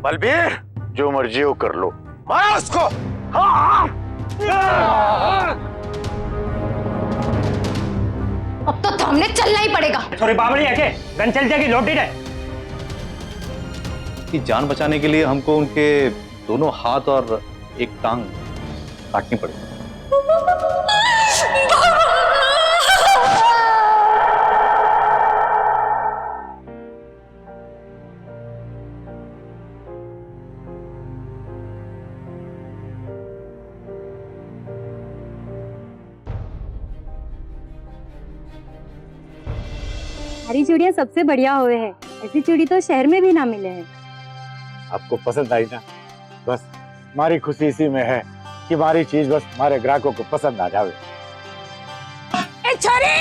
बलबीर, जो मर्जी हो कर लो, मारो उसको। हाँ। अब तो थामने चलना ही पड़ेगा। थोड़ी बाबड़ी है के गन चल जाएगी, लोटेड है। कि जान बचाने के लिए हमको उनके दोनों हाथ और एक टांग काटनी पड़ेगी। हमारी चूड़ियाँ सबसे बढ़िया हुए हैं। ऐसी चूड़ी तो शहर में भी ना मिले हैं। आपको पसंद आई ना? बस हमारी खुशी इसी में है कि हमारी चीज बस हमारे ग्राहकों को पसंद आ जावे। ए छोरी,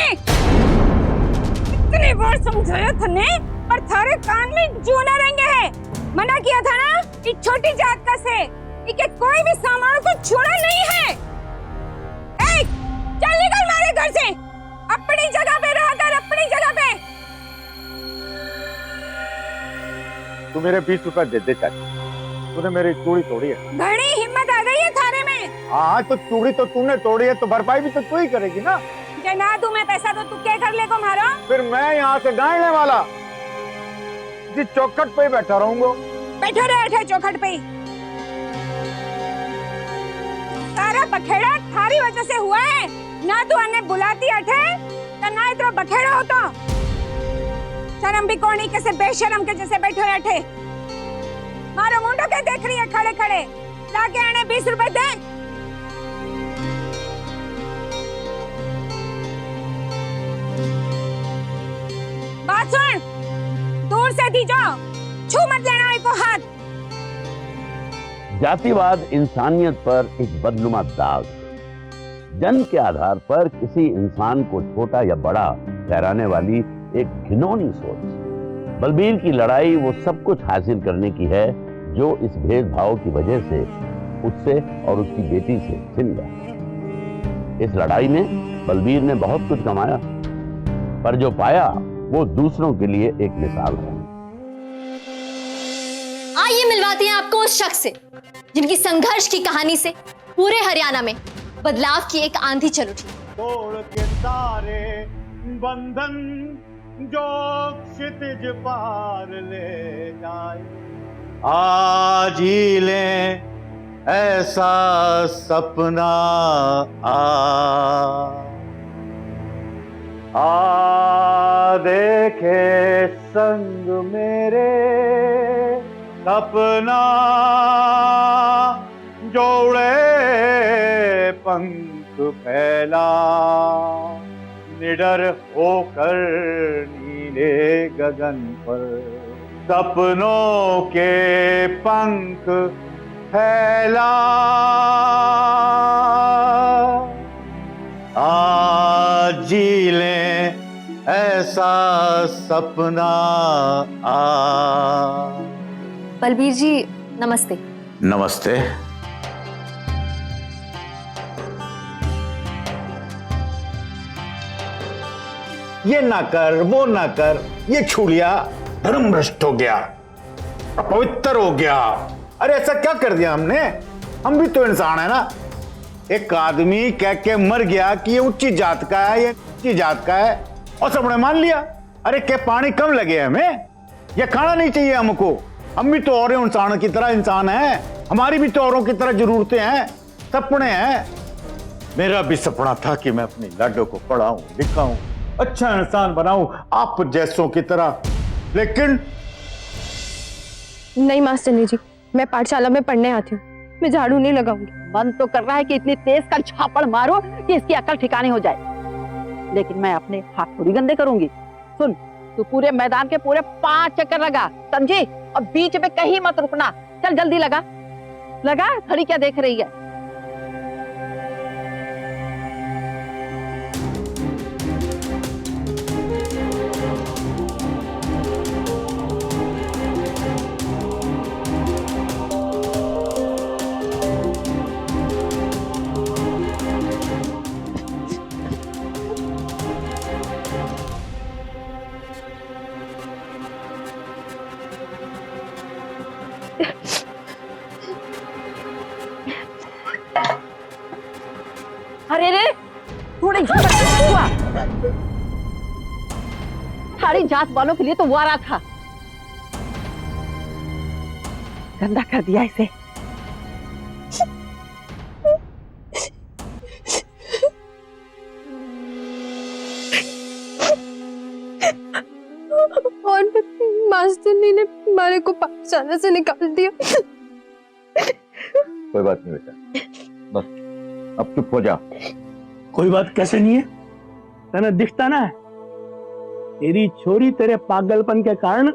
इतनी बार समझाया तूने और थारे कान में जू न रेंगे है। मना किया था ना कि छोटी जात का से कि कोई भी सामान को छूना नहीं है। ए, चल निकल हमारे घर से। अपनी जगह पे रहा कर, अपनी जगह पे। तू मेरे 20 रुपए दे दे चाची, तूने मेरी चूड़ी तोड़ी है। घड़ी हिम्मत आ गई है थारे में। हाँ तो चूड़ी तो तूने तोड़ी है, तो भरपाई भी तो तू ही करेगी ना। ना दूं मैं पैसा तो तू क्या कर लेगा मारो? फिर मैं यहाँ से गाड़ने वाला जिस चौखट पे ही बैठा रहूंगा। बैठो रहे चौखट पे। सारा बखेड़ा थारी वजह से हुआ है। ना तू अन्य बुलाती अठे तो ना इतना बखेड़ा होता। शर्म भी कोनी कैसे बेशरम के जैसे बैठो अठे। मारो मुंडो के देख रही है खड़े खड़े। लाके आने 20 रुपए दे। बात सुन, दूर से दीजो, छू मत लेना को हाथ। जातिवाद इंसानियत पर एक बदनुमा दाग, जन्म के आधार पर किसी इंसान को छोटा या बड़ा ठहराने वाली एक घिनौनी सोच। बलबीर की लड़ाई वो सब कुछ हासिल करने की है जो इस भेदभाव की वजह से उससे और उसकी बेटी से छिन गया। इस लड़ाई में बलबीर ने बहुत कुछ कमाया, पर जो पाया वो दूसरों के लिए एक मिसाल है। आइए मिलवाते हैं आपको उस शख्स से जिनकी संघर्ष की कहानी से पूरे हरियाणा में बदलाव की एक आंधी चल उठी। तोड़ के सारे बंधन जो क्षितिज पार ले जाए, आज ही ले ऐसा सपना आ देखे संग मेरे सपना जोड़े पंख फैला, निडर होकर नीले गगन पर सपनों के पंख फैला। आज जी लें ऐसा सपना बलबीर जी नमस्ते। नमस्ते। ये ना कर, वो ना कर, ये छू लिया, धर्म भ्रष्ट हो गया, अपवित्र हो गया। अरे ऐसा क्या कर दिया हमने? हम भी तो इंसान है ना। एक आदमी कह के मर गया कि ये ऊंची जात का है, ये ऊंची जात का है, और सबने मान लिया। अरे क्या पानी कम लगे हमें? ये खाना नहीं चाहिए हमको? हम भी तो और इंसान की तरह इंसान हैं, हमारी भी तो औरों की तरह जरूरतें हैं, सपने हैं। मेरा भी सपना था कि मैं अपनी लाडो को पढ़ाऊं, लिखाऊं, अच्छा इंसान बनाऊं आप जैसों की तरह, लेकिन नहीं मास्टरनी जी, मैं पाठशाला में पढ़ने आती हूँ, मैं झाड़ू नहीं लगाऊंगी। मन तो कर रहा है कि इतनी तेज का छापड़ मारो कि इसकी अकल ठिकाने हो जाए, लेकिन मैं अपने हाथ थोड़ी गंदे करूंगी। सुन, तू पूरे मैदान के पूरे 5 चक्कर लगा, समझी? और बीच में कहीं मत रुकना। चल जल्दी लगा लगा, घड़ी क्या देख रही है? अरे रे, थोड़ी हुआ। सारी जांच वालों के लिए तो वो आ रहा था, गंदा कर दिया इसे। और मास्टरनी ने हमारे को पाठशाला से निकाल दिया। कोई बात नहीं बेटा, बस अब चुप हो जा। कोई बात कैसे नहीं है, तेने दिखता ना है तेरी छोरी तेरे पागलपन के कारण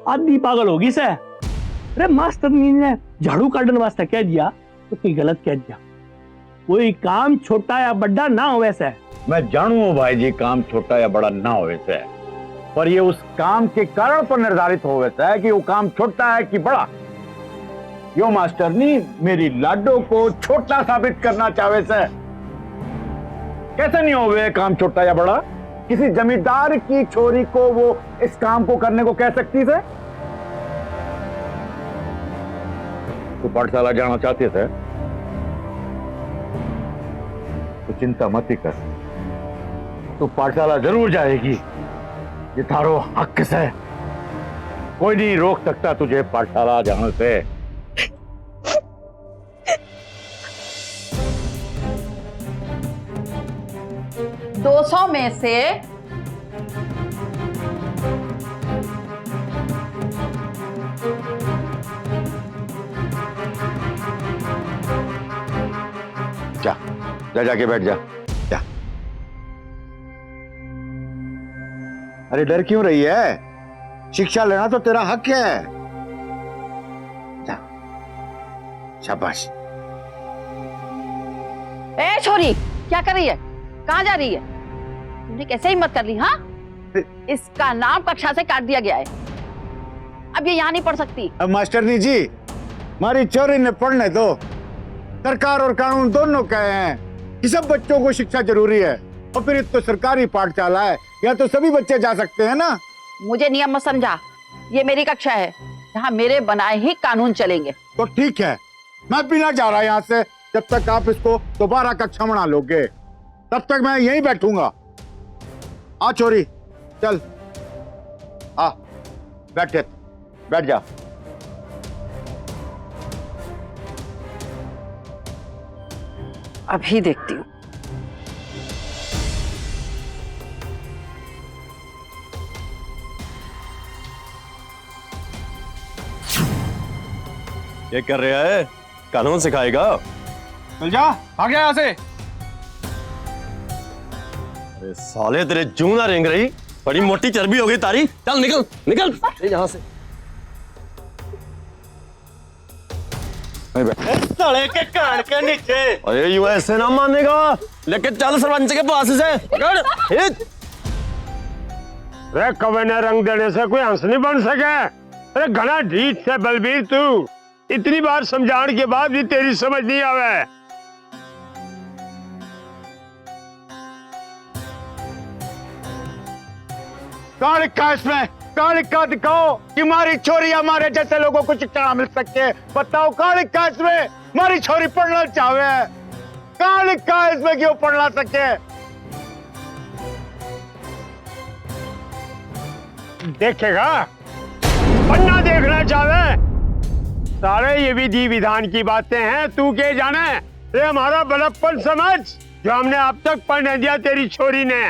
आधी पागल होगी से। अरे मास्टरनी ने झाड़ू काटने वास्ते कह दिया तो कोई गलत कह दिया। कोई काम छोटा या बड़ा ना हो वैसे। मैं जानू हूं भाई जी, काम छोटा या बड़ा ना हो वैसे, पर ये उस काम के कारण पर निर्धारित हो वैसा है कि वो काम छोटा है कि बड़ा। यो मास्टरनी मेरी लाडो को छोटा साबित करना चाहे से, कैसे नहीं हो वे काम छोटा या बड़ा? किसी जमींदार की छोरी को वो इस काम को करने को कह सकती है? तो पाठशाला जाना चाहते थे तो चिंता मत ही कर, तो पाठशाला जरूर जाएगी, ये थारो हक से। कोई नहीं रोक सकता तुझे पाठशाला जाने से। 200 में से जा जा जाके बैठ जा, जा। अरे डर क्यों रही है? शिक्षा लेना तो तेरा हक है। जा, शाबाश। ए छोरी, क्या कर रही है? कहाँ जा रही है? तुमने कैसे हिम्मत कर ली? हाँ, इसका नाम कक्षा से काट दिया गया है, अब ये यहाँ नहीं पढ़ सकती। अब मास्टरनी जी, हमारी चोरी ने पढ़ने दो। सरकार और कानून दोनों कहे हैं कि सब बच्चों को शिक्षा जरूरी है, और फिर तो सरकारी पाठशाला है, या तो सभी बच्चे जा सकते हैं ना। मुझे नियम मत समझा, ये मेरी कक्षा है, यहाँ मेरे बनाए ही कानून चलेंगे। तो ठीक है, मैं भी ना जा रहा यहाँ से जब तक आप इसको दोबारा कक्षा बना लोगे, तब तक मैं यहीं बैठूंगा। आ चोरी, चल आ, बैठ जा। अभी देखती हूँ। ये कर रहा है, कानून सिखाएगा? चल जा, भाग जा यहाँ से। अरे साले तेरे जूं ना रेंग रही, बड़ी मोटी चर्बी हो गई तारी। चल निकल निकल यहाँ से। साले के कान के नीचे। अरे यूं ऐसे ना मानेगा, लेके चल सरपंच के पास से। अरे कवे ने रंग देने से कोई हंस नहीं बन सके। अरे घना ढीठ से बलबीर, तू इतनी बार समझाने के बाद भी तेरी समझ नहीं आवे। कहाँ लिखा है इसमें? कहाँ लिखा? दिखाओ कि हमारी छोरी हमारे जैसे लोगों को शिक्षा मिल सकती है। बताओ कहाँ लिखा है इसमें? हमारी छोरी पढ़ना चाहे, कहाँ लिखा है इसमें कि वो पढ़ना सके? देखेगा, पढ़ना देखना चाहे। सारे ये विधि विधान की बातें हैं, तू क्या जाने? ये हमारा बड़प्पन समझ, जो हमने अब तक पढ़ने दिया तेरी छोरी ने,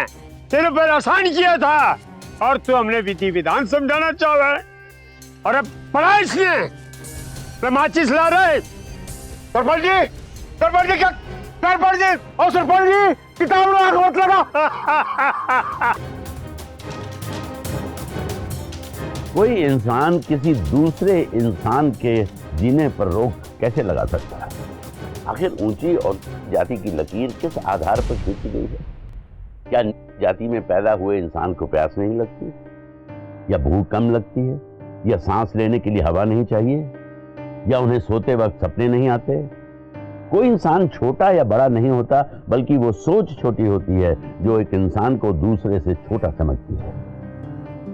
तेरे पर आसान किया था, और तू हमने विधि विधान समझाना चाहे। और अब पढ़ा इसने माचिस ला रहे। सरपंच जी, क्या सरपंच जी, और सरपंच जी किताब में आंख मत लगा। कोई इंसान किसी दूसरे इंसान के जीने पर रोक कैसे लगा सकता है? आखिर ऊंची और जाति की लकीर किस आधार पर खींची गई है? क्या जाति में पैदा हुए इंसान को प्यास नहीं लगती, या भूख कम लगती है, या सांस लेने के लिए हवा नहीं चाहिए, या उन्हें सोते वक्त सपने नहीं आते? कोई इंसान छोटा या बड़ा नहीं होता, बल्कि वो सोच छोटी होती है जो एक इंसान को दूसरे से छोटा समझती है।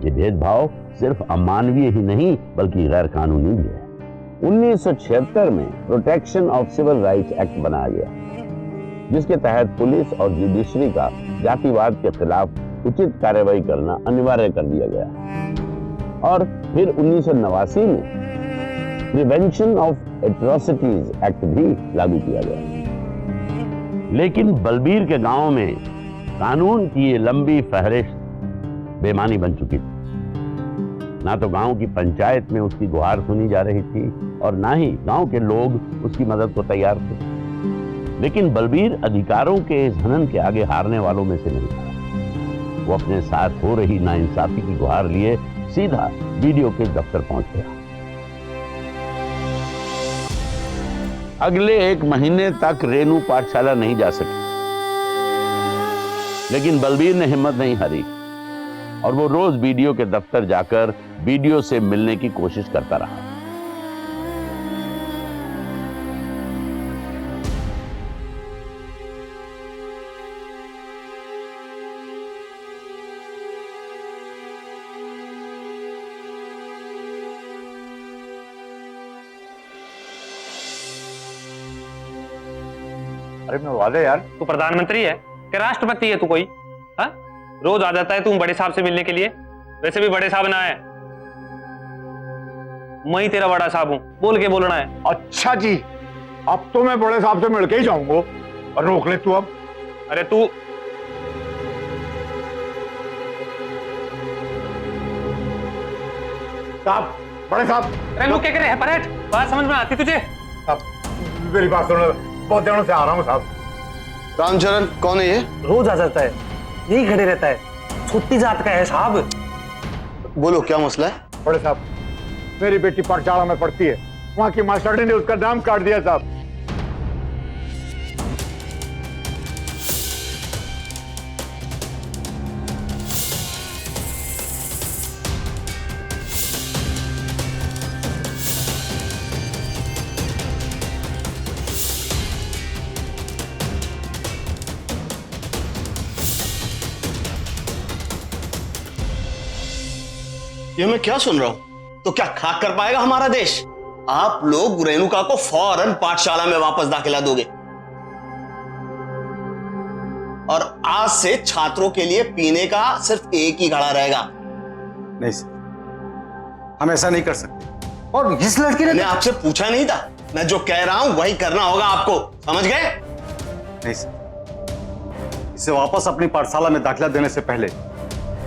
ये भेदभाव सिर्फ अमानवीय ही नहीं बल्कि गैर कानूनी भी है। 1976 में protection of civil rights act बनाया गया, जिसके तहत पुलिस और जुडिशरी का जातिवाद के खिलाफ उचित कार्रवाई करना अनिवार्य कर दिया गया। और फिर 1989 में प्रिवेंशन ऑफ एट्रोसिटीज एक्ट भी लागू किया गया। लेकिन बलबीर के गांव में कानून की ये लंबी फहरिस्त बेमानी बन चुकी थी। ना तो गांव की पंचायत में उसकी गुहार सुनी जा रही थी और ना ही गांव के लोग उसकी मदद को तैयार थे। लेकिन बलबीर अधिकारों के इस हनन के आगे हारने वालों में से नहीं था। वो अपने साथ हो रही नाइंसाफी की गुहार लिए सीधा बीडीओ के दफ्तर पहुंच गया। अगले 1 महीने तक रेनू पाठशाला नहीं जा सकी, लेकिन बलबीर ने हिम्मत नहीं हारी और वो रोज बीडीओ के दफ्तर जाकर बीडीओ से मिलने की कोशिश करता रहा। अरे मैं वादे यार, तू प्रधानमंत्री है क्या राष्ट्रपति है तू कोई? हाँ, रोज आ जाता है तू बड़े साहब से मिलने के लिए। वैसे भी बड़े साहब ना है, मैं ही तेरा बड़ा साहब हूं, बोल के बोलना है। अच्छा जी, अब तो मैं बड़े साहब से मिलके ही जाऊंगा। और रोक ले तू अब। अरे तू साहब, बड़े साहब। अरे लोग क्या करे है परेट, बात समझ में आती तुझे? साहब मेरी बात सुनो, बहुत दिनों से आ रहा हूँ साहब। रामचरण कौन है ये? रोज आ जाता है, यही खड़े रहता है, छोटी जात का है साहब। बोलो क्या मसला है? बड़े साहब, मेरी बेटी पाठशाला में पढ़ती है, वहां की मास्टरनी ने उसका नाम काट दिया साहब। ये मैं क्या सुन रहा हूं? तो क्या खाक कर पाएगा हमारा देश? आप लोग रेणुका को फौरन पाठशाला में वापस दाखिला दोगे और आज से छात्रों के लिए पीने का सिर्फ एक ही घड़ा रहेगा। नहीं सर, हम ऐसा नहीं कर सकते। और इस लड़की ने मैंने आपसे पूछा नहीं था, मैं जो कह रहा हूं वही करना होगा आपको, समझ गए? नहीं सर, इसे वापस अपनी पाठशाला में दाखिला देने से पहले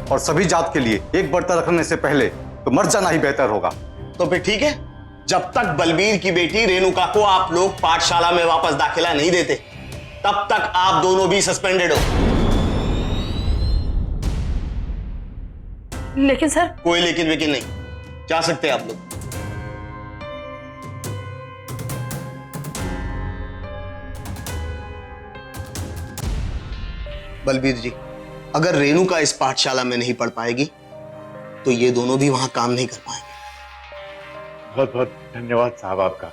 और सभी जात के लिए एक बर्तन रखने से पहले तो मर जाना ही बेहतर होगा। तो फिर ठीक है, जब तक बलबीर की बेटी रेणुका को आप लोग पाठशाला में वापस दाखिला नहीं देते तब तक आप दोनों भी सस्पेंडेड हो। लेकिन सर, कोई लेकिन वेकिन नहीं, जा सकते हैं आप लोग। बलबीर जी, अगर रेणुका इस पाठशाला में नहीं पढ़ पाएगी तो ये दोनों भी वहां काम नहीं कर पाएंगे। बहुत बहुत धन्यवाद साहब आपका,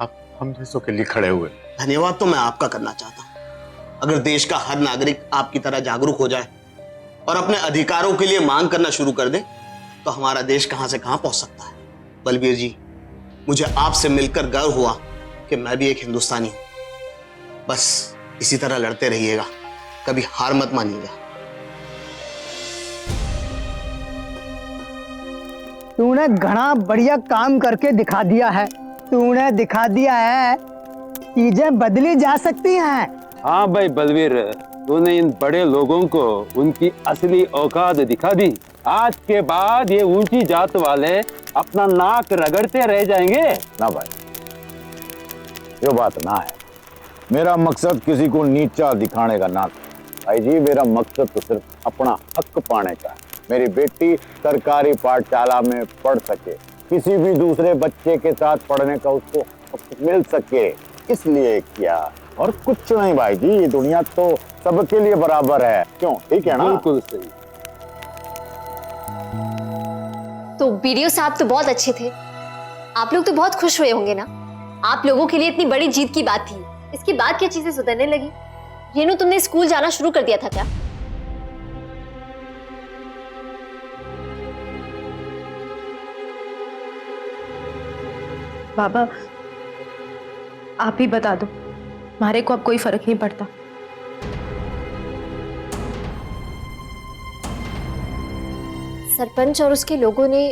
आप हम जैसों के लिए खड़े हुए। धन्यवाद तो मैं आपका करना चाहता हूं। अगर देश का हर नागरिक आपकी तरह जागरूक हो जाए और अपने अधिकारों के लिए मांग करना शुरू कर दे तो हमारा देश कहां से कहां पहुंच सकता है। बलबीर जी, मुझे आपसे मिलकर गर्व हुआ कि मैं भी एक हिंदुस्तानी हूं। बस इसी तरह लड़ते रहिएगा, कभी हार मत मानिएगा। तूने घना बढ़िया काम करके दिखा दिया है। तूने दिखा दिया है चीजें बदली जा सकती हैं। हाँ भाई बलवीर, तूने इन बड़े लोगों को उनकी असली औकात दिखा दी। आज के बाद ये ऊंची जात वाले अपना नाक रगड़ते रह जाएंगे ना भाई, ये बात ना है। मेरा मकसद किसी को नीचा दिखाने का ना था भाई जी, मेरा मकसद तो सिर्फ अपना हक पाने का है। मेरी बेटी सरकारी पाठशाला में पढ़ सके, किसी भी दूसरे बच्चे के साथ पढ़ने का उसको हक मिल सके, इसलिए किया और कुछ नहीं भाई जी। ये दुनिया तो सबके लिए बराबर है, क्यों? ठीक है ना? बिल्कुल सही। तो बीडीओ साहब तो बहुत अच्छे थे, आप लोग तो बहुत खुश हुए होंगे ना। आप लोगों के लिए इतनी बड़ी जीत की बात थी, इसके बाद क्या चीजें सुधरने लगी? रेनू, तुमने स्कूल जाना शुरू कर दिया था क्या? बाबा आप ही बता दो, हमारे को अब कोई फर्क नहीं पड़ता। सरपंच और उसके लोगों ने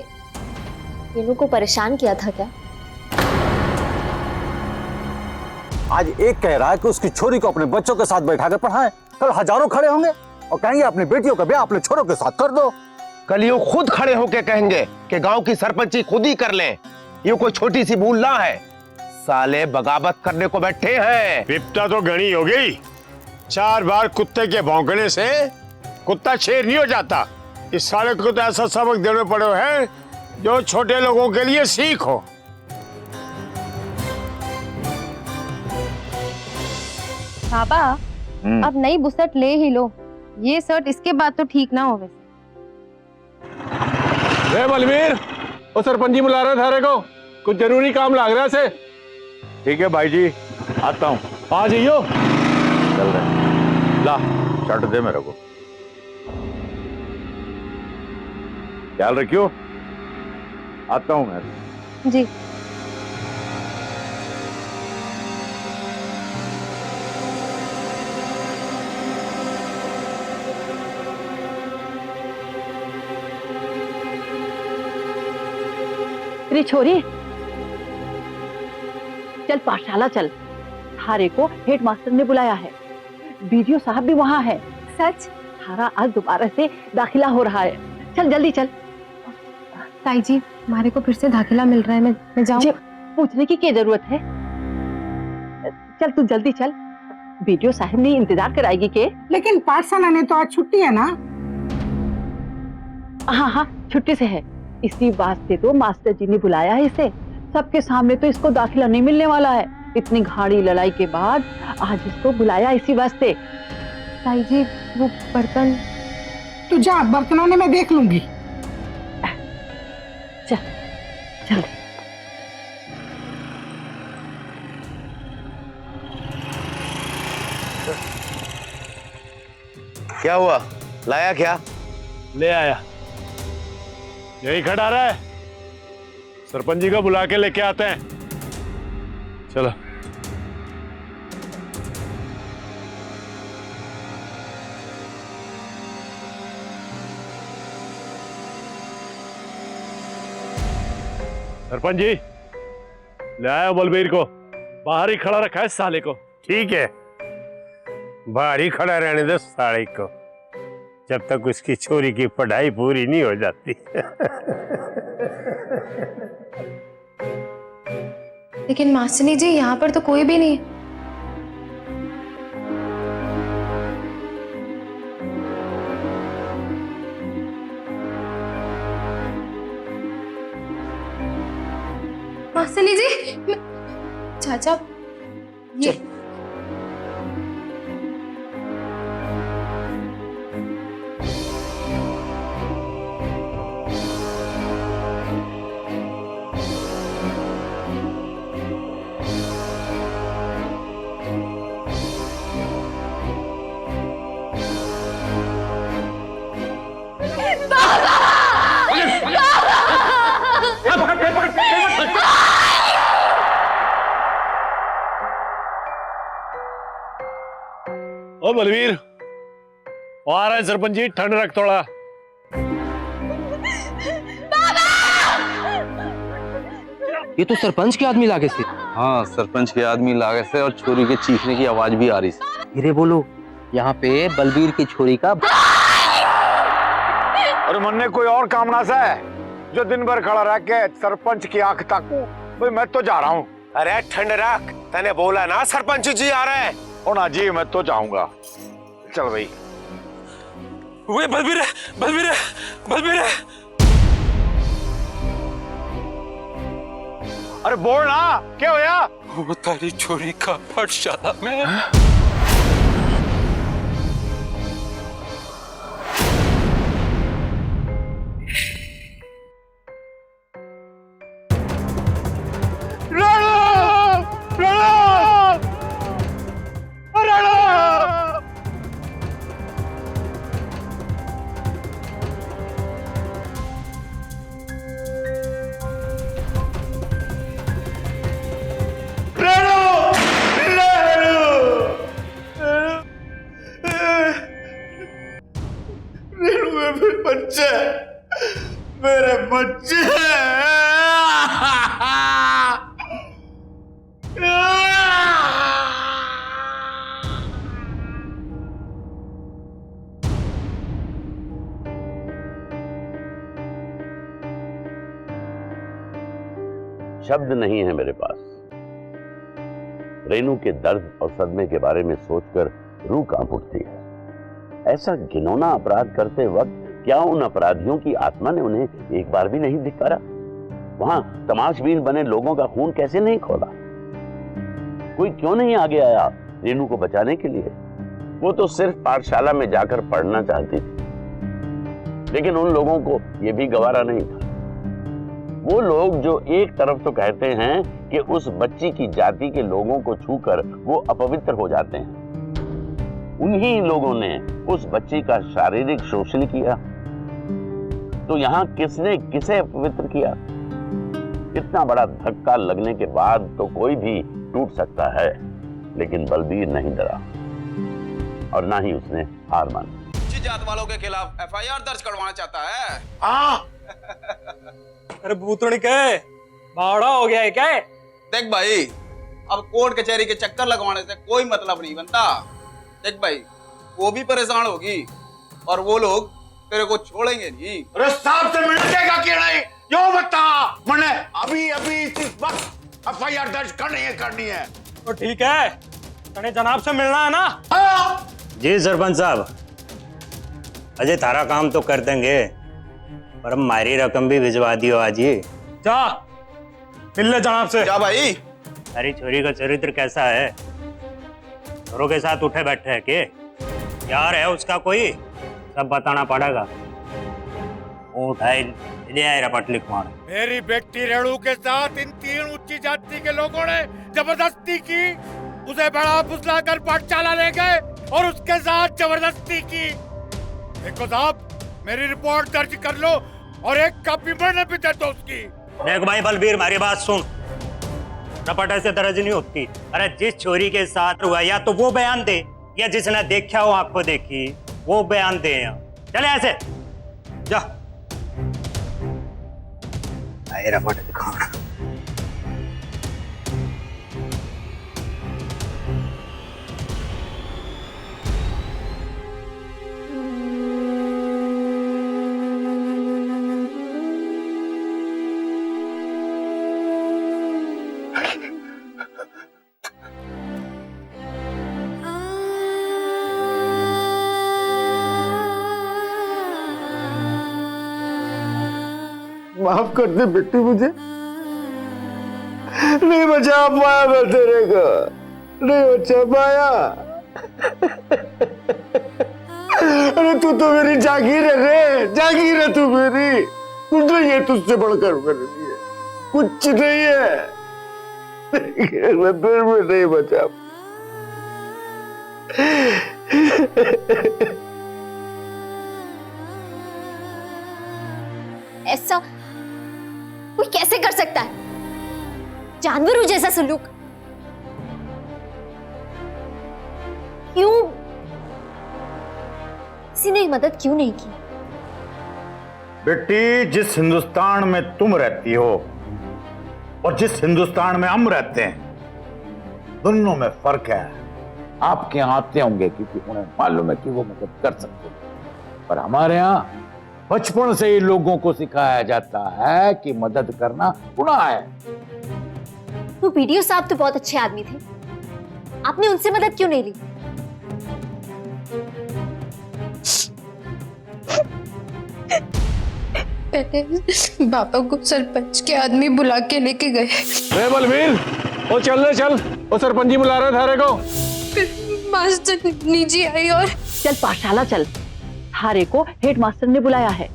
रेनू को परेशान किया था क्या? आज एक कह रहा है कि उसकी छोरी को अपने बच्चों के साथ बैठा कर पढ़ाएं, कल हजारों खड़े होंगे और कहेंगे अपनी बेटियों का ब्याह अपने छोरों के साथ कर दो। कल यूं खुद खड़े होके कहेंगे कि गांव की सरपंची खुद ही कर लें। ये कोई छोटी सी भूल ना है। साले बगावत करने को बैठे हैं। विपता तो घनी हो गई। 4 बार कुत्ते के भौंकने से कुत्ता शेर नहीं हो जाता। इस साले को तो ऐसा सबक देने पड़े हैं जो छोटे लोगों के लिए सीख हो। बाबा अब नई बुसट ले ही लो, ये शर्ट इसके बाद तो ठीक ना हो। वैसे बलवीर, वो सरपंच जी बुला रहे थारे को, कुछ जरूरी काम लग रहा है से। ठीक है भाई जी, आता हूँ। आ जाइयो। चल रहे ला शर्ट दे मेरे को। ख्याल रखियो, आता हूँ मैं जी। अरे छोरी, चल पाठशाला चल, थारे को हेड मास्टर ने बुलाया है, बीडीओ साहब भी वहाँ है। सच? थारा आज दोबारा से दाखिला हो रहा है, चल जल्दी चल। ताई जी हमारे को फिर से दाखिला मिल रहा है, मैं जाऊँ? पूछने की क्या जरूरत है, चल तू जल्दी चल, बीडीओ साहब ने इंतजार कराएगी के। लेकिन पाठशाला ने तो आज छुट्टी है ना? हाँ हाँ छुट्टी से है, इसी वास्ते तो मास्टर जी ने बुलाया है इसे। सबके सामने तो इसको दाखिला नहीं मिलने वाला है, इतनी घाड़ी लड़ाई के बाद आज इसको बुलाया इसी वास्ते। ताई जी वो बर्तन तू जा, बर्तनों में देख लूंगी। चल चल। क्या हुआ, लाया क्या? ले आया, यही खड़ा रहा है, सरपंच जी को बुला के लेके आते हैं। चलो। सरपंच जी ले आया बलबीर को, बाहर ही खड़ा रखा है साले को। ठीक है, बाहर ही खड़ा रहने दो साले को, जब तक उसकी छोरी की पढ़ाई पूरी नहीं हो जाती। लेकिन मास्टरनी जी यहाँ पर तो कोई भी नहीं। मास्टरनी जी, चाचा ये ओ बलवीर, आ रहा है सरपंच जी, ठंड रख थोड़ा। ये तो सरपंच के आदमी लागे से। हाँ, सरपंच के आदमी लागे से और छोरी के चीखने की आवाज भी आ रही थी। धीरे बोलो, यहाँ पे बलबीर की छोरी का। और मन ने कोई और काम ना सा है जो दिन भर खड़ा रह के सरपंच की आंख ताकूं। भाई मैं तो जा रहा हूँ। अरे ठंड रख, तने बोला ना सरपंच जी आ रहे हैं। ओ ना जी, मैं तो जाऊंगा। चल भाई। वे बलबीर है, बलबीर है, बलबीर है। अरे बोल ना, क्या होया? वो तारी छोरी का पाठशाला में। बच्चे। शब्द नहीं है मेरे पास। रेनू के दर्द और सदमे के बारे में सोचकर रूह कांप उठती है। ऐसा घिनौना अपराध करते वक्त क्या उन अपराधियों की आत्मा ने उन्हें एक बार भी नहीं दिखाया? वहां तमाशबीन बने लोगों का खून कैसे नहीं खोला? कोई क्यों नहीं आगे आया रेनू को बचाने के लिए? वो तो सिर्फ पाठशाला में जाकर पढ़ना चाहती थी, लेकिन उन लोगों को यह भी गवारा नहीं था। वो लोग जो एक तरफ तो कहते हैं कि उस बच्ची की जाति के लोगों को छूकर वो अपवित्र हो जाते हैं, उन्हीं लोगों ने उस बच्ची का शारीरिक शोषण किया। तो यहाँ किसने किसे अपवित्र किया? इतना बड़ा धक्का लगने के बाद तो कोई भी टूट सकता है, लेकिन बलबीर नहीं डरा और ना ही उसने हार मानी। ऊंची जात वालों के खिलाफ एफआईआर दर्ज करवाना चाहता है। हाँ। अरे भूतनी के बाड़ा हो गया है क्या? देख भाई, अब कोर्ट कचहरी के चक्कर लगवाने से कोई मतलब नहीं बनता। देख भाई, वो भी परेशान होगी और वो लोग तेरे को छोड़ेंगे नहीं। अरे साहब से मिलने का क्यों नहीं? यो बता, मैंने अभी इस वक्त एफआईआर दर्ज करनी है। तो ठीक है, तने जनाब से मिलना है ना? हाँ। जी सरपंच साहब, अजय थारा काम तो कर देंगे, पर हमारी रकम भी भिजवा दियो आज ही। जा मिल ले जनाब से। जा भाई। तारी छोरी का चरित्र कैसा है? औरों के साथ उठे बैठे है के? यार है उसका कोई? सब बताना पड़ेगा। उठाए ले आए रपट लिख मार। मेरी बेटी रेणु के साथ इन 3 उच्च जाति के लोगों ने जबरदस्ती की। उसे बड़ा फुसला कर पाठशाला ले गए और उसके साथ जबरदस्ती की। देखो साहब, मेरी रिपोर्ट दर्ज कर लो और एक कॉपी मैंने भी दे दो उसकी। देख भाई बलबीर, हमारी बात सुन। रपट ऐसे दर्ज नहीं होती। अरे जिस छोरी के साथ हुआ या तो वो बयान दे, या जिसने देखा हो आंखों देखी वो बयान दे। चले ऐसे जा। रपट दिखाओ। माफ कर दे बेटी, मुझे नहीं बचा पाया मैं तेरे को, नहीं बचा पाया। अरे तू तो मेरी जागीर है रे, जागीर है तू मेरी। कुछ नहीं है तुझसे बढ़कर मेरे लिए, कुछ नहीं है। मैं फिर भी नहीं बचा। ऐसा कोई कैसे कर सकता है? जानवरों जैसा सलूक। क्यों किसी ने मदद क्यों नहीं की? बेटी, जिस हिंदुस्तान में तुम रहती हो और जिस हिंदुस्तान में हम रहते हैं, दोनों में फर्क है। आपके यहाँ आते होंगे क्योंकि उन्हें मालूम है कि वो मदद कर सकते हैं, पर हमारे यहाँ बचपन से ही लोगों को सिखाया जाता है कि मदद करना गुनाह है। तो बीडीओ साहब तो बहुत अच्छे आदमी थे, आपने उनसे मदद क्यों नहीं ली? पहले बाबा को सरपंच के आदमी बुला के लेके गए। रे बलबीर, ओ चल रे चल, ओ सरपंच जी बुला रहे थारे को। फिर मास्टर नीचे आई और चल पाठशाला चल, थारे को हेड मास्टर ने बुलाया है।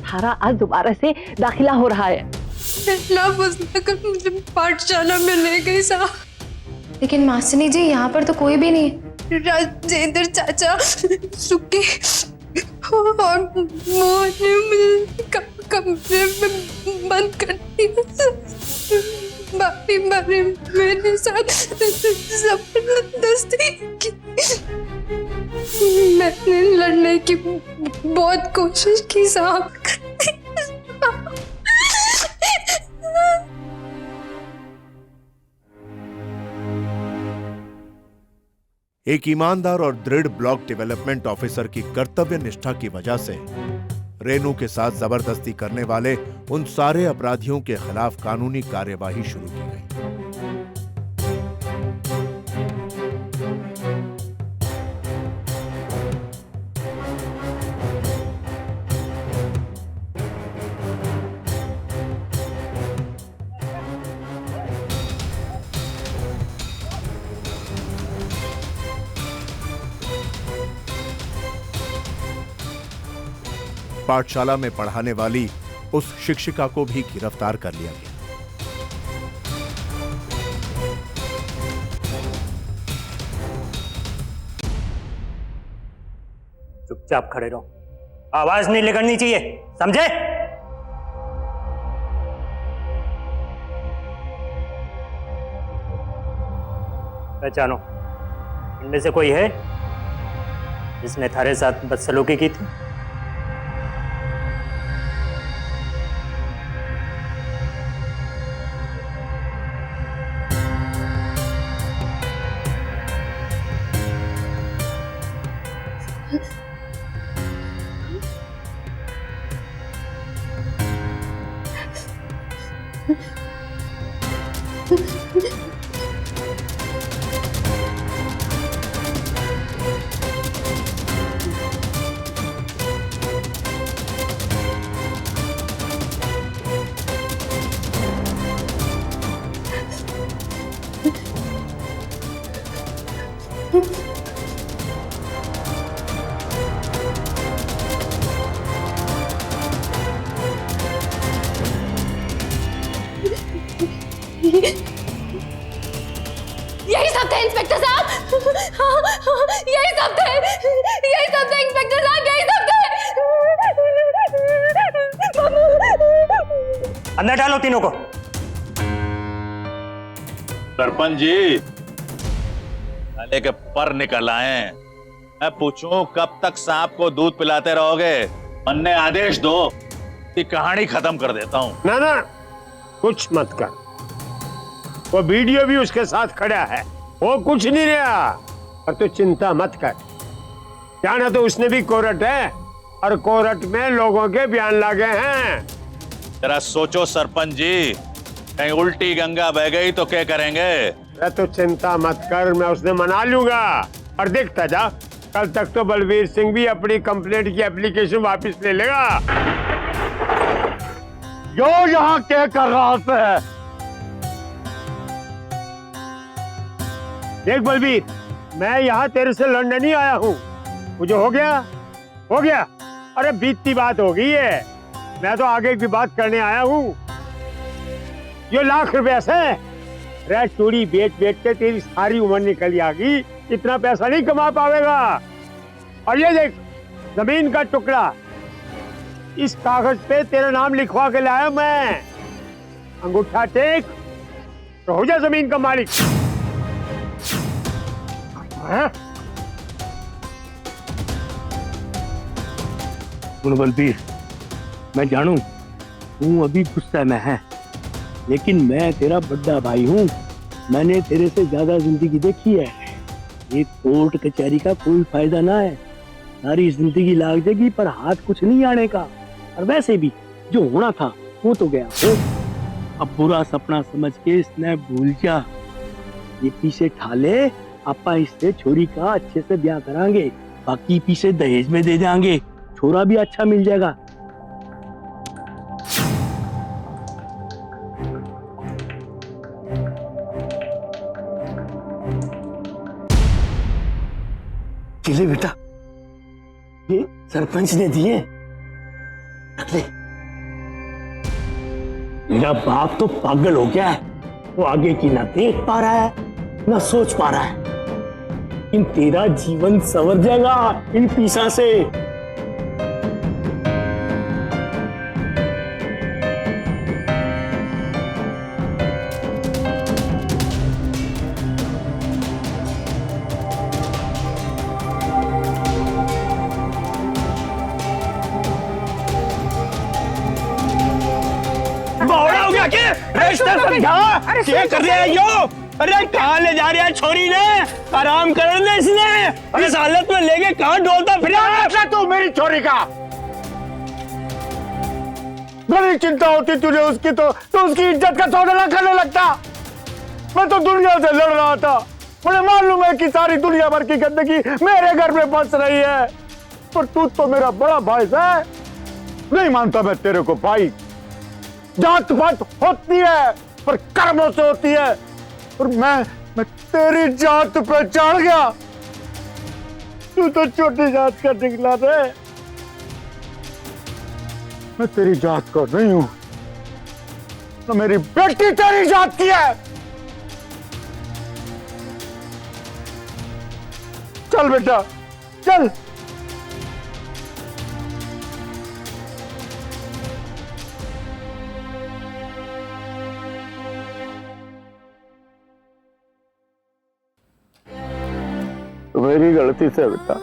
थारा आज दोबारा से दाखिला हो रहा है। मुझे पाठशाला में ले गई साहब। लेकिन मास्टरनी जी यहाँ पर तो कोई भी नहीं है। राजेंद्र चाचा, सुक्की और मोहन ने मुझे कमरे में बंद कर दिया। बाकी बारे मेरे साथ जबरदस्ती की। मैंने लड़ने की बहुत कोशिश की साहब। एक ईमानदार और दृढ़ ब्लॉक डेवलपमेंट ऑफिसर की कर्तव्य निष्ठा की वजह से रेनू के साथ जबरदस्ती करने वाले उन सारे अपराधियों के खिलाफ कानूनी कार्यवाही शुरू की गई। पाठशाला में पढ़ाने वाली उस शिक्षिका को भी गिरफ्तार कर लिया गया। चुपचाप खड़े रहो, आवाज नहीं निकलनी चाहिए, समझे? पहचानो, इनमें से कोई है जिसने थारे साथ बदसलूकी की थी? यही सब थे इंस्पेक्टर साहब। यही सब थे इंस्पेक्टर साहब, यही सब थे। अंदर डालो तीनों को। सरपंच जी, साले के पर निकल आए। मैं पूछूं कब तक सांप को दूध पिलाते रहोगे? अन्य आदेश दो कि कहानी खत्म कर देता हूं। ना ना, कुछ मत कर। वो वीडियो भी उसके साथ खड़ा है, वो कुछ नहीं रहा। और तू चिंता मत कर, जाना तो उसने भी कोर्ट है और कोर्ट में लोगों के बयान लागे हैं। जरा सोचो सरपंच जी, कहीं उल्टी गंगा बह गई तो क्या करेंगे? अरे तो चिंता मत कर, मैं उसने मना लूंगा। और देखता जा, कल तक तो बलवीर सिंह भी अपनी कंप्लेंट की एप्लीकेशन वापस ले लेगा। यो यहाँ क्या कर रहा है? देख बलबीर, मैं यहाँ तेरे से लड़ने नहीं आया हूँ। मुझे हो गया। अरे बीतती बात हो गई है, मैं तो आगे की बात करने आया हूँ। ये लाख रुपया से रे चूड़ी बेच के तेरी सारी उम्र निकल आगी, इतना पैसा नहीं कमा पावेगा। और ये देख, जमीन का टुकड़ा, इस कागज पे तेरा नाम लिखवा के लाया मैं। अंगूठा टेक तो हो जा जमीन का मालिक। बलबीर, मैं जानू तू अभी गुस्सा में है, लेकिन मैं तेरा बड़ा भाई हूँ। मैंने तेरे से ज्यादा जिंदगी देखी है। ये कोर्ट कचहरी का कोई फायदा ना है, सारी जिंदगी लाग जाएगी पर हाथ कुछ नहीं आने का। और वैसे भी जो होना था वो तो गया हो। अब बुरा सपना समझ के इसने भूल जा। ये पीछे ठाले, आपा इससे छोरी का अच्छे से ब्याह करांगे, बाकी पीछे दहेज में दे देंगे, छोरा भी अच्छा मिल जाएगा। ले बेटा, ये सरपंच ने दिए, रख ले। मेरा बाप तो पागल हो गया है, वो आगे की ना देख पा रहा है ना सोच पा रहा है। इन तेरा जीवन संवर जाएगा इन पीसा से। क्या कर रहे हैं यो? अरे कहाँ ले जा रही है छोरी ने? आराम कर दे इसने। इस हालत में लेके कहाँ डोलता फिर तू मेरी छोरी का बड़ी चिंता होती तुझे उसकी, तो उसकी इज्जत का सौदा करने लगता। मैं तो दुनिया से लड़ रहा था, मुझे मालूम है कि सारी दुनिया भर की गंदगी मेरे घर में फंस रही है, पर तू तो मेरा बड़ा भाई है। नहीं मानता मैं तेरे को भाई। जात पात होती है पर कर्मों से होती है, और मैं तेरी जात पे चढ़ गया। तू तो छोटी जात का निकला रे। मैं तेरी जात का नहीं हूं, तो मेरी बेटी तेरी जात की है। चल बेटा चल। मेरी गलती से बेटा,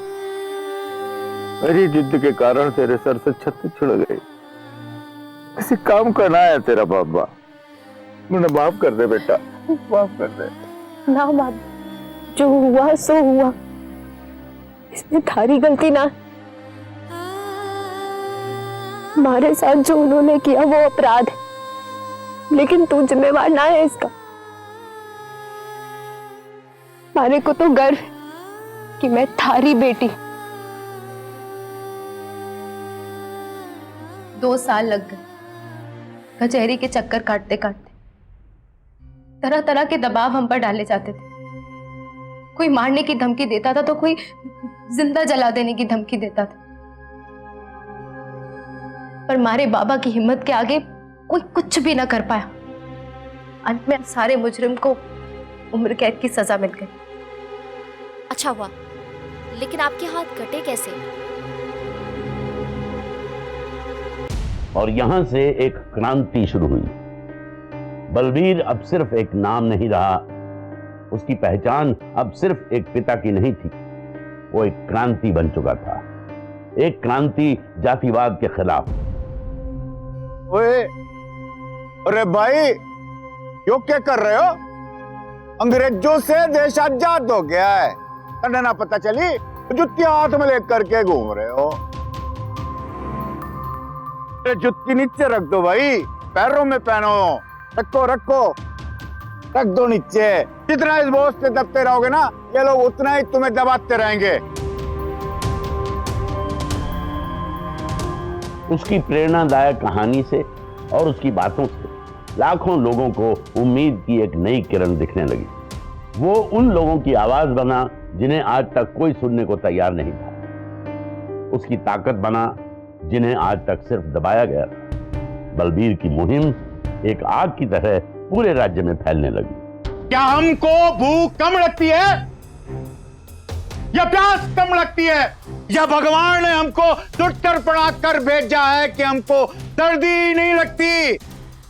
मेरी जिद के कारण तेरे सर से छत छिड़ गई। किसी काम का ना है तेरा बाबा, मुझे माफ कर दे बेटा, माफ कर दे। ना बाबा, जो हुआ सो हुआ, इसमें थारी गलती ना। हमारे साथ जो उन्होंने किया वो अपराध है, लेकिन तू जिम्मेवार ना है इसका। हमारे को तो गर्व है कि मैं थारी बेटी। 2 साल लग गए कचहरी के चक्कर काटते काटते। तरह तरह के दबाव हम पर डाले जाते थे। कोई मारने की धमकी देता था तो कोई जिंदा जला देने की धमकी देता था, पर मारे बाबा की हिम्मत के आगे कोई कुछ भी ना कर पाया। अंत में सारे मुजरिम को उम्र कैद की सजा मिल गई। अच्छा हुआ, लेकिन आपके हाथ कटे कैसे? और यहां से एक क्रांति शुरू हुई। बलबीर अब सिर्फ एक नाम नहीं रहा, उसकी पहचान अब सिर्फ एक पिता की नहीं थी, वो एक क्रांति बन चुका था। एक क्रांति जातिवाद के खिलाफ। ओए, अरे भाई यो क्या कर रहे हो? अंग्रेजों से देश आजाद हो गया है, तन्ने ना पता चली? जुत्ती हाथ में लेकर के घूम रहे हो। जुत्ती नीचे रख दो भाई, पैरों में पहनो। रखो रखो, रख दो नीचे। जितना इस बोझ पे दबते रहोगे ना, ये लोग उतना ही तुम्हें दबाते रहेंगे। उसकी प्रेरणादायक कहानी से और उसकी बातों से लाखों लोगों को उम्मीद की एक नई किरण दिखने लगी। वो उन लोगों की आवाज बना जिन्हें आज तक कोई सुनने को तैयार नहीं था। उसकी ताकत बना जिन्हें आज तक सिर्फ दबाया गया था। बलबीर की मुहिम एक आग की तरह पूरे राज्य में फैलने लगी। क्या हमको भूख कम लगती है या प्यास कम लगती है, या भगवान ने हमको टुटकर पढ़ाकर भेजा है कि हमको सर्दी नहीं लगती?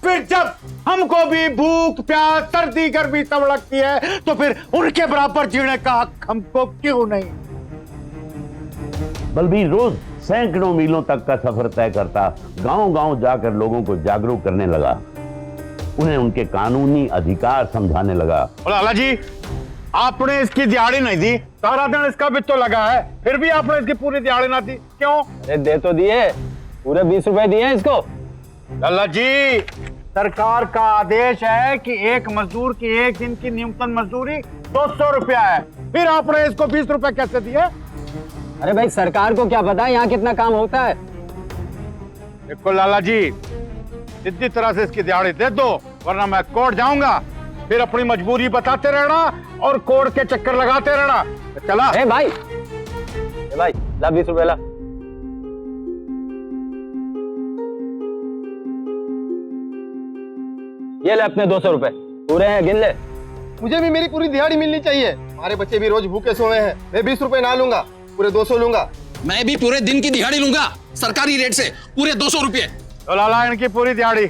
फिर जब हमको भी भूख प्यास सर्दी गर्मी सब लगती है, तो फिर उनके बराबर जीने का हक हमको क्यों नहीं? बलबीर रोज सैकड़ों मीलों तक का सफर तय करता, गांव-गांव जाकर लोगों को जागरूक करने लगा, उन्हें उनके कानूनी अधिकार समझाने लगा। लाला जी, आपने इसकी दिहाड़ी नहीं दी, सारा दिन इसका भी तो लगा है, फिर भी आपने इसकी पूरी दिहाड़ी ना दी, क्यों? अरे दे तो दिए, पूरे 20 रुपए दिए इसको। लाला जी, सरकार का आदेश है कि एक मजदूर की एक दिन की न्यूनतम मजदूरी 200 रुपया है, फिर आपने इसको 20 रुपए कैसे दिए? अरे भाई सरकार को क्या पता यहाँ कितना काम होता है। देखो लाला जी, सीधी तरह से इसकी दिहाड़ी दे दो, वरना मैं कोर्ट जाऊंगा, फिर अपनी मजबूरी बताते रहना और कोर्ट के चक्कर लगाते रहना। चला? भाई ला 20 रुपए ला। ये ले अपने 200 रुपए पूरे हैं, गिन ले। मुझे भी मेरी पूरी दिहाड़ी मिलनी चाहिए, हमारे बच्चे भी रोज भूखे सोए हैं। मैं 20 रुपए ना लूंगा, पूरे 200 लूंगा। मैं भी पूरे दिन की दिहाड़ी लूंगा, सरकारी रेट से पूरे 200 रुपए। तो लाला इनकी पूरी दिहाड़ी।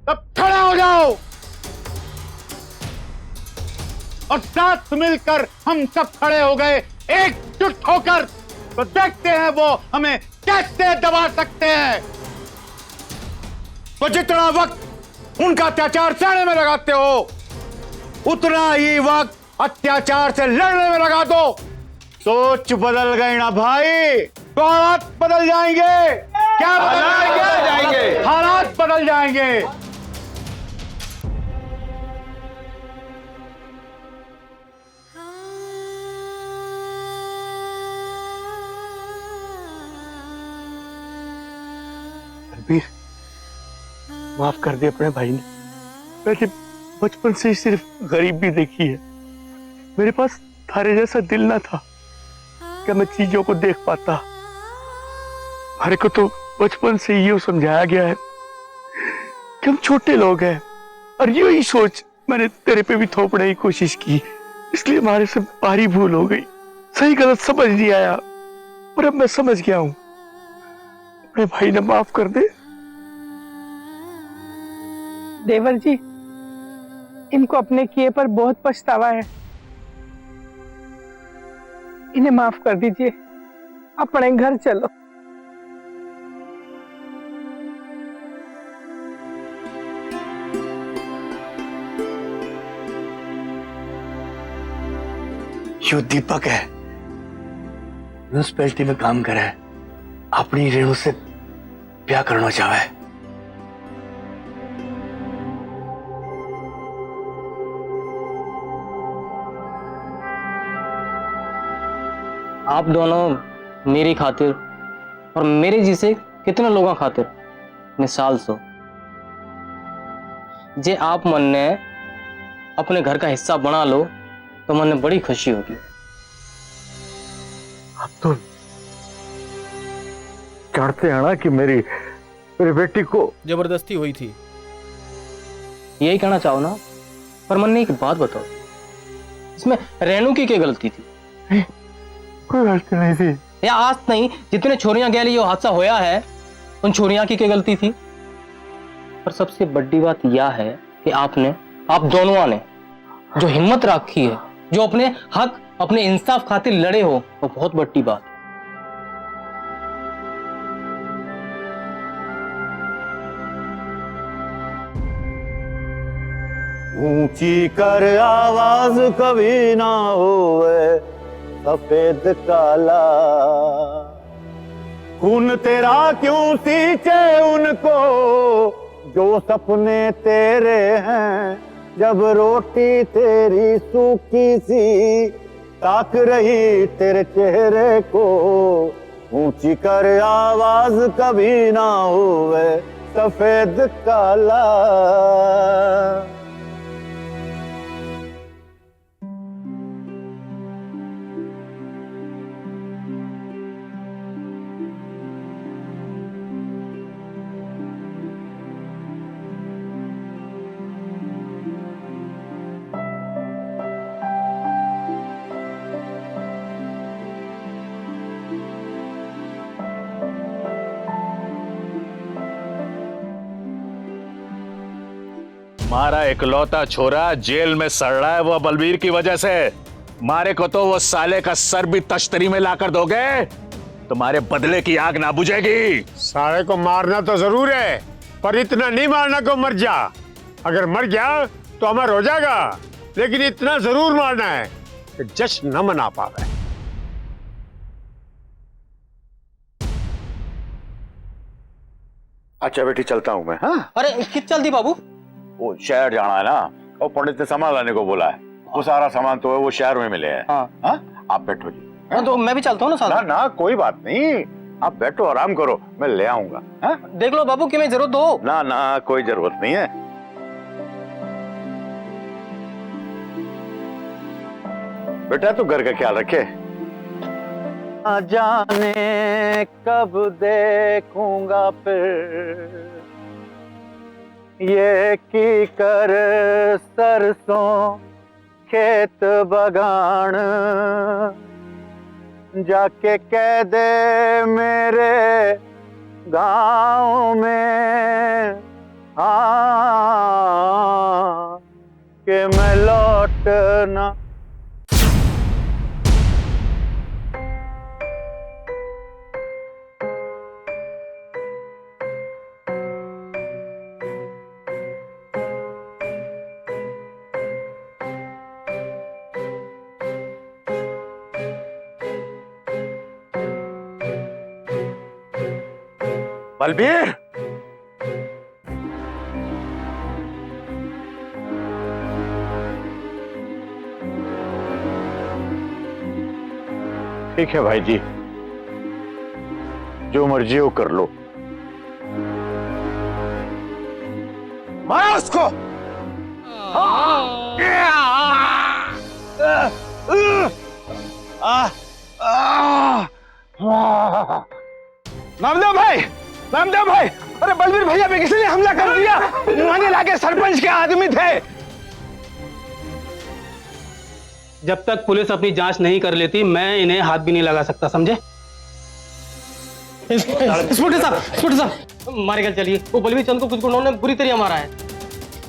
तब खड़े हो जाओ और साथ मिलकर हम सब खड़े हो गए एकजुट होकर, तो देखते हैं वो हमें कैसे दबा सकते हैं। तो जितना वक्त उनका अत्याचार सहने में लगाते हो, उतना ही वक्त अत्याचार से लड़ने में लगा दो। सोच बदल गई ना भाई, तो हालात बदल जाएंगे। क्या बदल जाएंगे? हालात बदल जाएंगे। बलबीर, माफ कर दे अपने भाई ने। मैंने बचपन से ही सिर्फ गरीबी देखी है। मेरे पास थारे जैसा दिल ना था कि मैं चीजों को देख पाता। हमारे को तो बचपन से ये समझाया गया है कि हम छोटे लोग हैं, और यही सोच मैंने तेरे पे भी थोपने की कोशिश की, इसलिए हमारे से भारी भूल हो गई। सही गलत समझ नहीं आया, पर अब मैं समझ गया हूं। अपने भाई ने माफ कर दे। देवर जी, इनको अपने किए पर बहुत पछतावा है, इन्हें माफ कर दीजिए। अपने घर चलो। यो दीपक है, म्यूनिसिपैलिटी में काम करे है, अपनी रेणु से ब्याह करना चाहे। आप दोनों मेरी खातिर और मेरे जैसे कितने लोगों खातिर मिसाल सो जे आप मन ने अपने घर का हिस्सा बना लो तो मन में बड़ी खुशी होगी। अब तो जानते हैं ना कि मेरी बेटी को जबरदस्ती हुई थी। यही कहना चाहो ना, पर मन ने एक बात बताओ, इसमें रेणु की क्या गलती थी? कोई गलती नहीं थी। या आज नहीं, जितने छोरियां गए ये हादसा होया है, उन छोरियां की क्या गलती थी? पर सबसे बड़ी बात यह है कि आप दोनों ने जो हिम्मत रखी है, जो अपने हक अपने इंसाफ खातिर लड़े हो, वो बहुत बड़ी बात। ऊंची कर आवाज कभी ना होवे सफेद काला, खून तेरा क्यों सींचे उनको जो सपने तेरे हैं। जब रोटी तेरी सूखी सी ताक रही तेरे चेहरे को, ऊंची कर आवाज कभी ना होवे सफेद काला। मारा इकलौता छोरा जेल में सड़ रहा है वो बलबीर की वजह से। मारे को तो वो साले का सर भी तश्तरी में लाकर दोगे, तुम्हारे बदले की आग ना बुझेगी। साले को मारना तो जरूर है, पर इतना नहीं मारना को मर जा। अगर मर गया तो अमर हो जाएगा, लेकिन इतना जरूर मारना है कि जश्न न मना पावे। अच्छा बेटी, चलता हूं मैं। हाँ? अरे कित चलती बाबू? वो शहर जाना है ना, और पंडित ने सामान लाने को बोला है। वो सारा सामान तो है वो शहर में मिले है। हाँ? आप बैठो जी। हाँ? तो मैं भी चलता हूँ ना साथ। ना ना कोई बात नहीं, आप बैठो आराम करो, मैं ले आऊंगा। हाँ? देख लो बाबू कि मैं जरूरत हो। ना ना कोई जरूरत नहीं है। बेटा तू घर का ख्याल रखे। ना जाने कब देखूंगा फिर ये की कर सरसों खेत बगान, जाके कह दे मेरे गांव में हाँ कि मैं लौटना। बलबीर, ठीक है भाई जी, जो मर्जी हो कर लो। मारो उसको। नामदेव भाई, नामदेव भाई, अरे बलबीर भैया पे किसी ने हमला कर दिया। नुहाने लाके सरपंच के आदमी थे। जब तक पुलिस अपनी जांच नहीं कर लेती मैं इन्हें हाथ भी नहीं लगा सकता, समझे? इंस्पेक्टर साहब हमारे घर चलिए। वो बलबीर चंद को कुछ गुंडों ने बुरी तरह मारा है।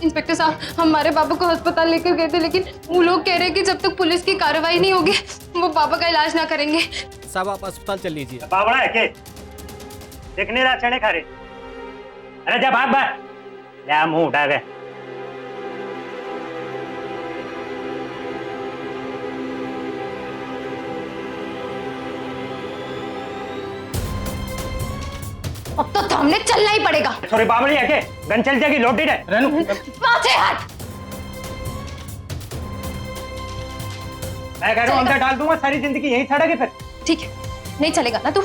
इंस्पेक्टर साहब, हमारे पापा को अस्पताल लेकर गए थे, लेकिन वो लोग कह रहे हैं कि जब तक पुलिस की कार्रवाई नहीं होगी वो पापा का इलाज ना करेंगे। साहब आप अस्पताल चल लीजिए। बावड़ा है के देख नहीं रहा चने खा रहे। अरे जा भाग भाग, ले मुंह उठा गए। अब तो हमने चलना ही पड़ेगा। सॉरी बावड़ी है के गन चल जाएगी, लौट है रेनू। पाछे हट। मैं कह रहा हूँ अंदर डाल दूंगा, सारी जिंदगी यहीं सड़ेगी फिर। ठीक है, नहीं चलेगा ना तू।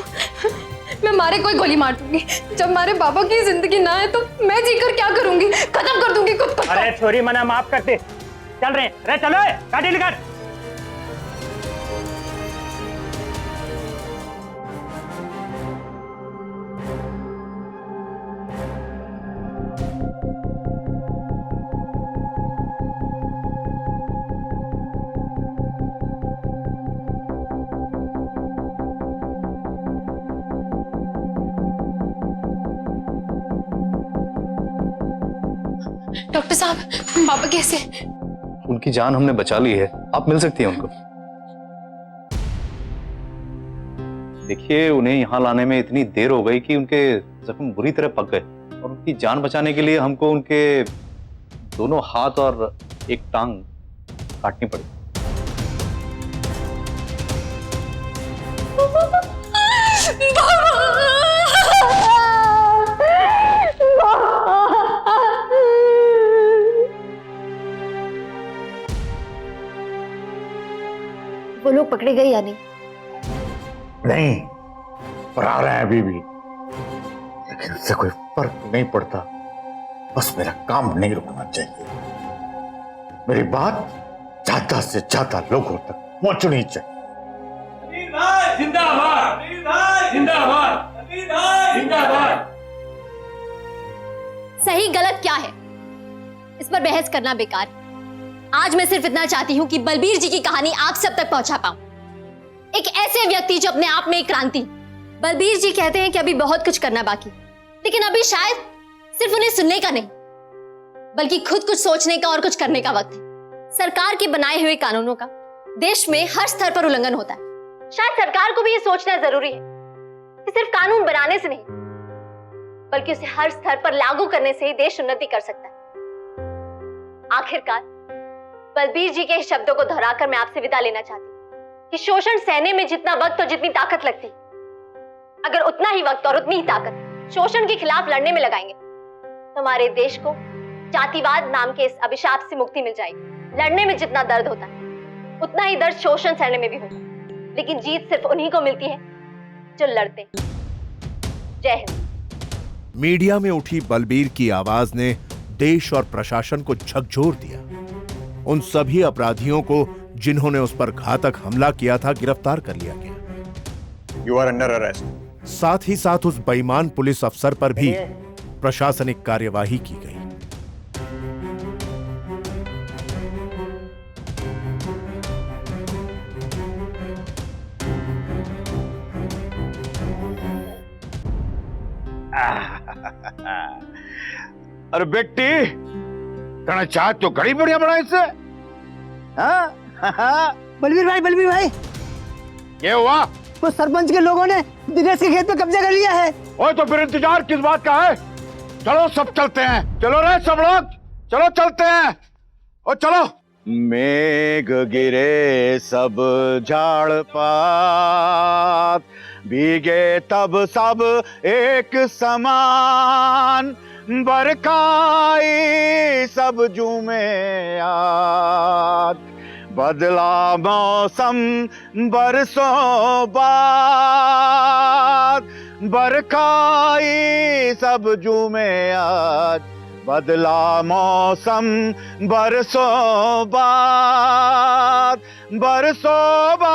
मैं मारे कोई गोली मार दूंगी। जब हमारे बाबा की जिंदगी ना है तो मैं जीकर क्या करूंगी? खत्म कर दूंगी खुद को। अरे छोरी मना माफ कर दे। चल रहे, अरे चलो गाड़ी निकाल। डॉक्टर साहब, बाबा कैसे? उनकी जान हमने बचा ली है, आप मिल सकती हैं उनको। देखिए उन्हें यहाँ लाने में इतनी देर हो गई कि उनके जख्म बुरी तरह पक गए और उनकी जान बचाने के लिए हमको उनके दोनों हाथ और एक टांग काटनी पड़ी। वो लोग पकड़े गए या नहीं? नहीं, पर आ रहे हैं अभी भी, लेकिन उससे कोई फर्क नहीं पड़ता। बस मेरा काम नहीं रुकना चाहिए। मेरी बात ज्यादा से ज्यादा लोगों तक पहुंचनी चाहिए। जिंदाबाद, जिंदाबाद, जिंदाबाद। सही गलत क्या है इस पर बहस करना बेकार है। आज मैं सिर्फ इतना चाहती हूं कि बलबीर जी की कहानी आप सब तक पहुंचा पाऊं। एक ऐसे व्यक्ति जो अपने आप में एक क्रांति। बलबीर जी कहते हैं कि अभी बहुत कुछ करना बाकी, लेकिन अभी शायद सिर्फ उन्हें सुनने का नहीं बल्कि खुद कुछ सोचने का और कुछ करने का वक्त है। सरकार के बनाए हुए कानूनों का देश में हर स्तर पर उल्लंघन होता है। शायद सरकार को भी यह सोचना जरूरी है कि सिर्फ कानून बनाने से नहीं बल्कि उसे हर स्तर पर लागू करने से ही देश उन्नति कर सकता है। आखिरकार बलबीर जी के शब्दों को दोहराकर मैं आपसे विदा लेना चाहती हूँ कि शोषण सहने में जितना वक्त और जितनी ताकत लगती, अगर उतना ही वक्त और उतनी ही ताकत शोषण के खिलाफ लड़ने में लगाएंगे तो हमारे देश को जातिवाद नाम के इस अभिशाप से मुक्ति मिल जाएगी। लड़ने में जितना दर्द होता है उतना ही दर्द शोषण सहने में भी होता है, लेकिन जीत सिर्फ उन्हीं को मिलती है जो लड़ते हैं। जय हिंद। मीडिया में उठी बलबीर की आवाज ने देश और प्रशासन को झकझोर दिया। उन सभी अपराधियों को जिन्होंने उस पर घातक हमला किया था गिरफ्तार कर लिया गया। You are under arrest. साथ ही साथ उस बेईमान पुलिस अफसर पर भी प्रशासनिक कार्यवाही की गई। अरे बेटी, कहना चाह तो घड़ी बढ़िया बना इससे। बलबीर भाई क्या हुआ? वो सरपंच के लोगों ने दिनेश के खेत पे कब्जा कर लिया है। ओए तो फिर इंतजार किस बात का है? चलो सब चलते हैं। चलो रे सब लोग, चलो चलते हैं। ओ चलो। मेघ गिरे सब झाड़ पात, भीगे तब सब एक समान, बरखाई सब झूमे आज, बदला मौसम बरसों बाद, बरखाई सब झूमे आज, बदला मौसम बरसों बाद, बरसों बाद।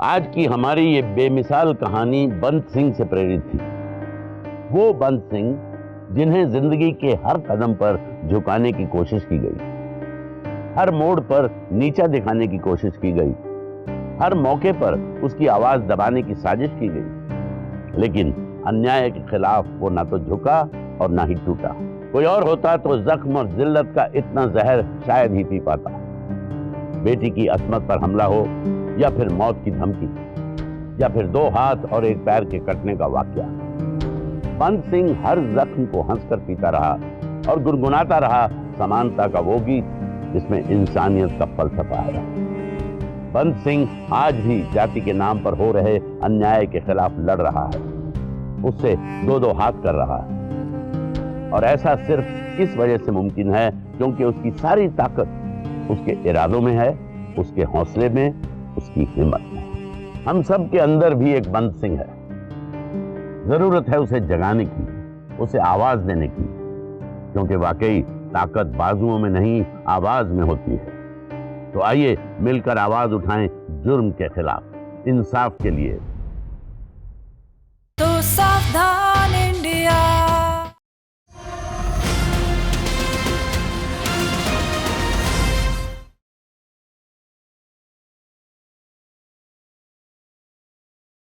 आज की हमारी ये बेमिसाल कहानी बंत सिंह से प्रेरित थी। वो बंत सिंह जिन्हें जिंदगी के हर कदम पर झुकाने की कोशिश की गई, हर मोड़ पर नीचा दिखाने की कोशिश की गई, हर मौके पर उसकी आवाज दबाने की साजिश की गई, लेकिन अन्याय के खिलाफ वो ना तो झुका और ना ही टूटा। कोई और होता तो जख्म और जिल्लत का इतना जहर शायद ही पी पाता। बेटी की असमत पर हमला हो, या फिर मौत की धमकी, या फिर 2 हाथ और 1 पैर के कटने का वाकया। बंत सिंह हर जख्म को हंसकर पीता रहा और गुनगुनाता रहा समानता का वो गीत जिसमें इंसानियत का फलसफा है। बंत सिंह आज भी जाति के नाम पर हो रहे अन्याय के खिलाफ लड़ रहा है, उससे 2-2 हाथ कर रहा है। और ऐसा सिर्फ इस वजह से मुमकिन है क्योंकि उसकी सारी ताकत उसके इरादों में है, उसके हौसले में, उसकी हिम्मत में। हम सब के अंदर भी एक बंत सिंह है। जरूरत है उसे जगाने की, उसे आवाज देने की, क्योंकि वाकई ताकत बाजुओं में नहीं आवाज में होती है। तो आइए मिलकर आवाज उठाएं जुर्म के खिलाफ, इंसाफ के लिए। तो सावधान इंडिया,